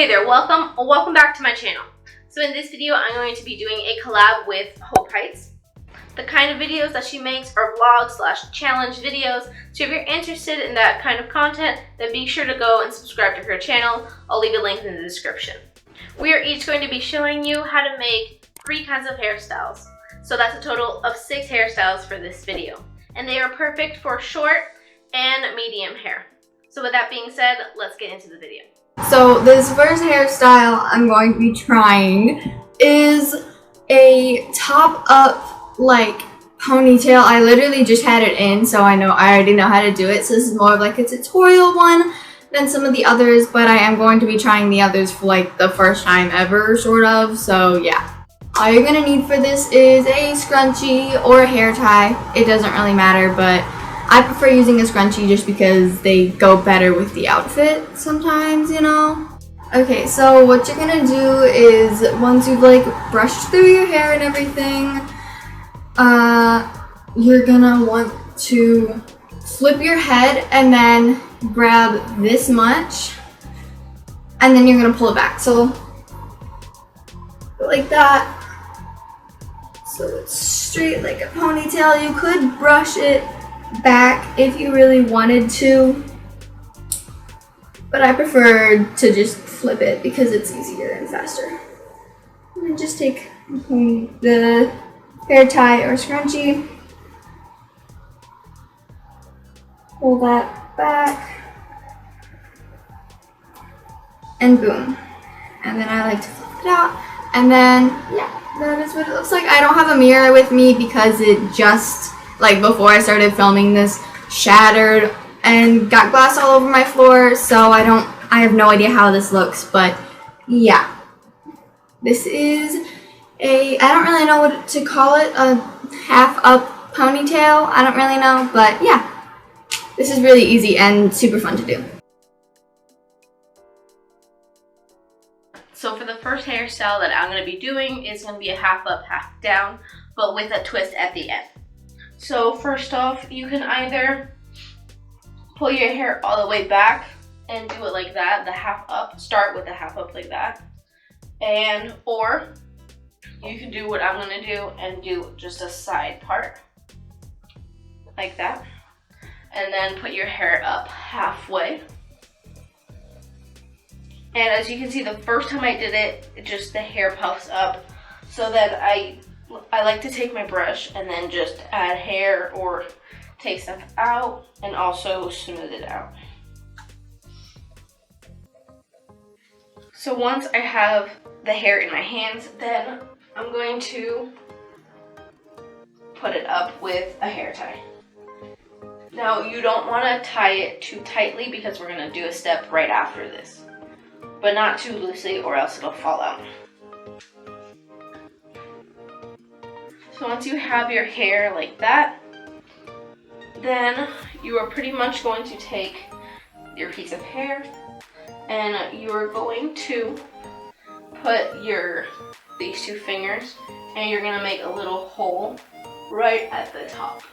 Hey there, welcome back to my channel. So in this video, I'm going to be doing a collab with Hope Heights. The kind of videos that she makes are vlog/challenge videos. So if you're interested in that kind of content, then be sure to go and subscribe to her channel. I'll leave a link in the description. We are each going to be showing you how to make 3 kinds of hairstyles. So that's a total of 6 hairstyles for this video. And they are perfect for short and medium hair. So with that being said, let's get into the video. So this first hairstyle I'm going to be trying is a top up like ponytail. I literally just had it in, so I already know how to do it. So this is more of like a tutorial one than some of the others, but I am going to be trying the others for like the first time ever, sort of. So yeah. All you're gonna need for this is a scrunchie or a hair tie. It doesn't really matter, but I prefer using a scrunchie just because they go better with the outfit sometimes, you know? Okay, so what you're gonna do is once you've like brushed through your hair and everything, you're gonna want to flip your head and then grab this much and then you're gonna pull it back. So like that. So it's straight like a ponytail. You could brush it back if you really wanted to, but I preferred to just flip it because it's easier and faster. And then just take the hair tie or scrunchie, pull that back, and boom. And then I like to flip it out, and then yeah, that is what it looks like. I don't have a mirror with me because it just, like before I started filming this, shattered and got glass all over my floor, so I have no idea how this looks, but yeah. This is I don't really know what to call it, a half up ponytail. I don't really know, but yeah. This is really easy and super fun to do. So for the first hairstyle that I'm going to be doing is going to be a half up, half down, but with a twist at the end. So first off, you can either pull your hair all the way back and do it like that, the half up, start with the half up like that, or you can do what I'm going to do and do just a side part like that, and then put your hair up halfway. And as you can see, the first time I did it, just the hair puffs up. So then I like to take my brush and then just add hair or take stuff out and also smooth it out. So once I have the hair in my hands, then I'm going to put it up with a hair tie. Now you don't want to tie it too tightly because we're going to do a step right after this, but not too loosely or else it'll fall out. So once you have your hair like that, then you are pretty much going to take your piece of hair and you are going to put these 2 fingers and you're going to make a little hole right at the top,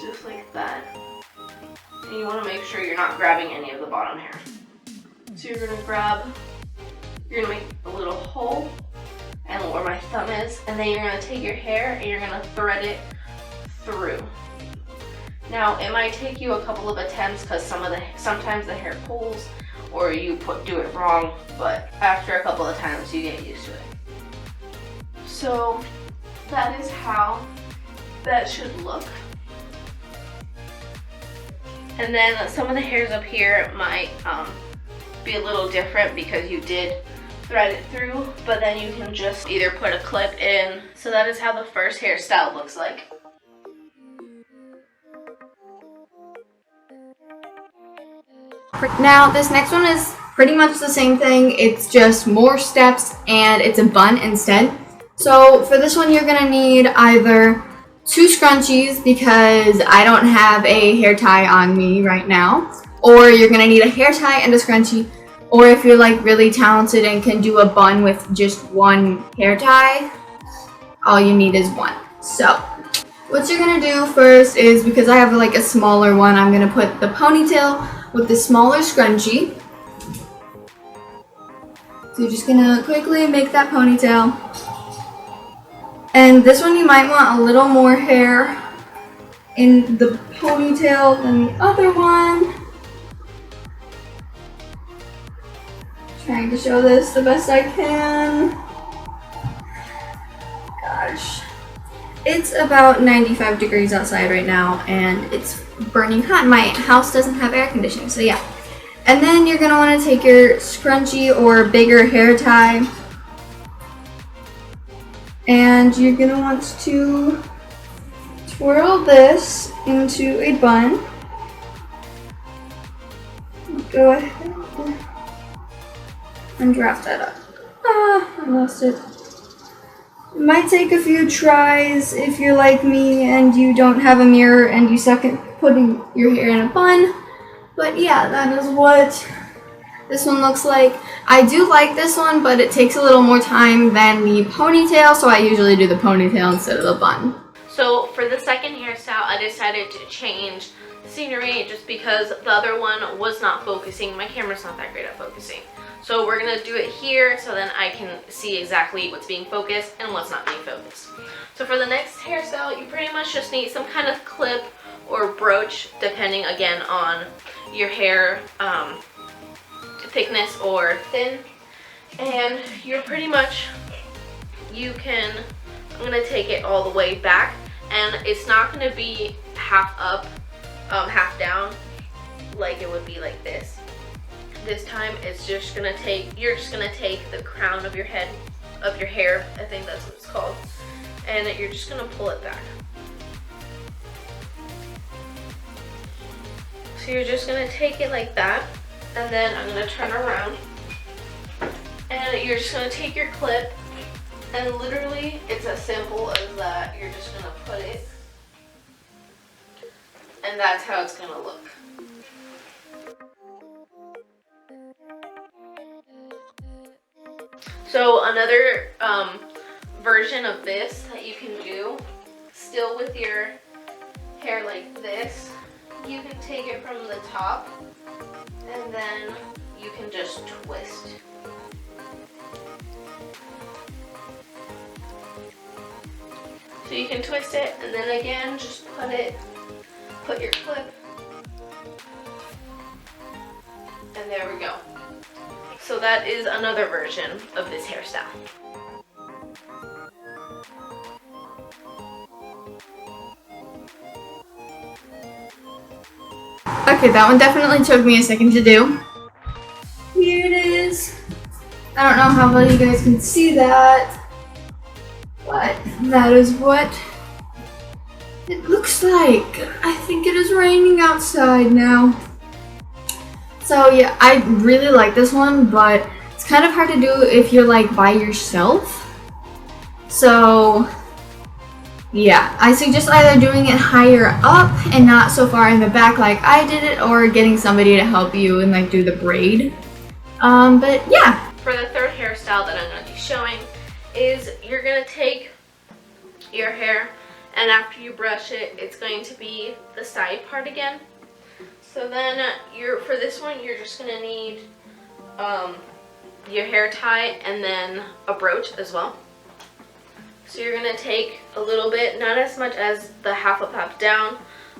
just like that. And you want to make sure you're not grabbing any of the bottom hair. So you're gonna make a little hole and where my thumb is, and then you're gonna take your hair and you're gonna thread it through. Now it might take you a couple of attempts because sometimes the hair pulls or you do it wrong, but after a couple of times you get used to it. So that is how that should look. And then some of the hairs up here might be a little different because you did thread it through, but then you can just either put a clip in. So that is how the first hairstyle looks like. Now this next one is pretty much the same thing, it's just more steps and it's a bun instead. So for this one you're gonna need either 2 scrunchies because I don't have a hair tie on me right now, or you're gonna need a hair tie and a scrunchie, or if you're like really talented and can do a bun with just 1 hair tie, all you need is 1. So what you're gonna do first is, because I have like a smaller one, I'm gonna put the ponytail with the smaller scrunchie, So you're just gonna quickly make that ponytail. And this one you might want a little more hair in the ponytail than the other one. Trying to show this the best I can. Gosh. It's about 95 degrees outside right now and it's burning hot. My house doesn't have air conditioning, so yeah. And then you're gonna wanna take your scrunchie or bigger hair tie and you're gonna want to twirl this into a bun. Go ahead and draft that up. Ah, I lost it. It might take a few tries if you're like me and you don't have a mirror and you suck at putting your hair in a bun. But yeah, that is what this one looks like. I do like this one, but it takes a little more time than the ponytail, so I usually do the ponytail instead of the bun. So for the second hairstyle, I decided to change the scenery just because the other one was not focusing. My camera's not that great at focusing. So we're gonna do it here so then I can see exactly what's being focused and what's not being focused. So for the next hairstyle, you pretty much just need some kind of clip or brooch, depending again on your hair thickness or thin. And you're pretty much, I'm gonna take it all the way back, and it's not gonna be half up, half down, like it would be like this. This time it's just gonna take, you're just gonna take the crown of your head, of your hair, I think that's what it's called, and you're just gonna pull it back. So you're just gonna take it like that, and then I'm gonna turn around, and you're just gonna take your clip, and literally it's as simple as that. You're just gonna put it, and that's how it's gonna look. So another version of this that you can do, still with your hair like this, you can take it from the top and then you can just twist. So you can twist it and then again just put your clip, and there we go. So that is another version of this hairstyle. Okay, that one definitely took me a second to do. Here it is. I don't know how well you guys can see that, but that is what it looks like. I think it is raining outside now. So yeah, I really like this one, but it's kind of hard to do if you're like by yourself. So yeah, I suggest either doing it higher up and not so far in the back like I did it, or getting somebody to help you and like do the braid. But yeah. For the third hairstyle that I'm going to be showing is you're going to take your hair, and after you brush it, it's going to be the side part again. So then for this one, you're just going to need your hair tie and then a brooch as well. So you're going to take a little bit, not as much as the half up, half down,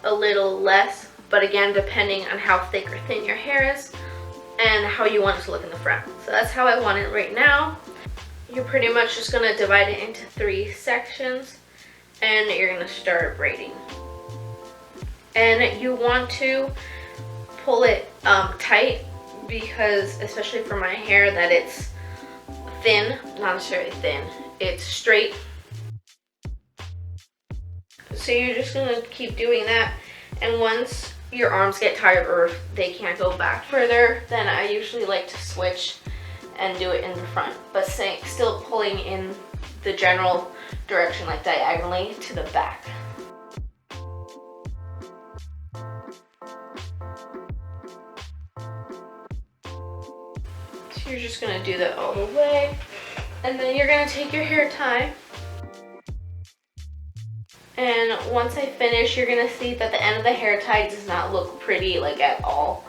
a little less, but again, depending on how thick or thin your hair is and how you want it to look in the front. So that's how I want it right now. You're pretty much just going to divide it into 3 sections, and you're going to start braiding. And you want to pull it tight, because especially for my hair that it's thin, not necessarily thin, it's straight. So you're just gonna keep doing that, and once your arms get tired or they can't go back further, then I usually like to switch and do it in the front, but still pulling in the general direction, like diagonally to the back. So you're just gonna do that all the way, and then you're gonna take your hair tie, and once I finish, you're gonna see that the end of the hair tie does not look pretty like at all.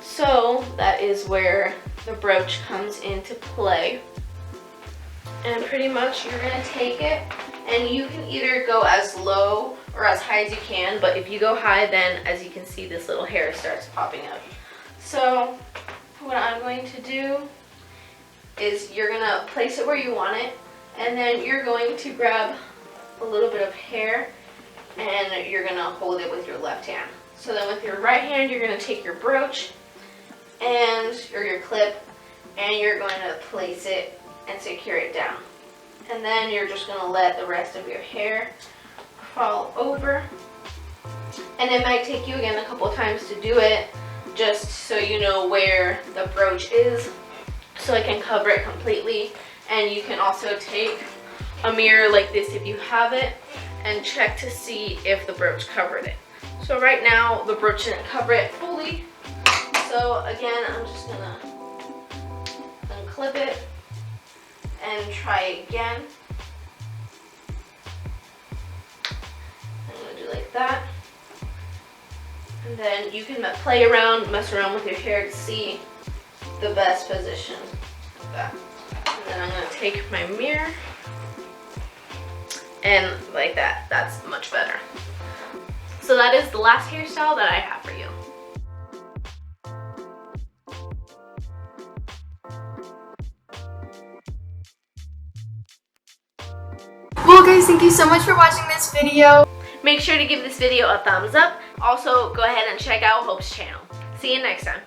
So that is where the brooch comes into play. And pretty much you're gonna take it, and you can either go as low or as high as you can, but if you go high, then as you can see, this little hair starts popping up. So what I'm going to do is you're gonna place it where you want it, and then you're going to grab a little bit of hair and you're gonna hold it with your left hand. So then with your right hand, you're gonna take your brooch or your clip, and you're going to place it and secure it down. And then you're just gonna let the rest of your hair fall over. And it might take you again a couple of times to do it, just so you know where the brooch is, so it can cover it completely. And you can also take a mirror like this if you have it and check to see if the brooch covered it. So right now the brooch didn't cover it fully. So again, I'm just gonna unclip it and try again. I'm gonna do like that. And then you can play around, mess around with your hair to see the best position. Like that. And then I'm gonna take my mirror and like that. That's much better. So that is the last hairstyle that I have for you. Well guys, thank you so much for watching this video. Make sure to give this video a thumbs up. Also, go ahead and check out Hope's channel. See you next time.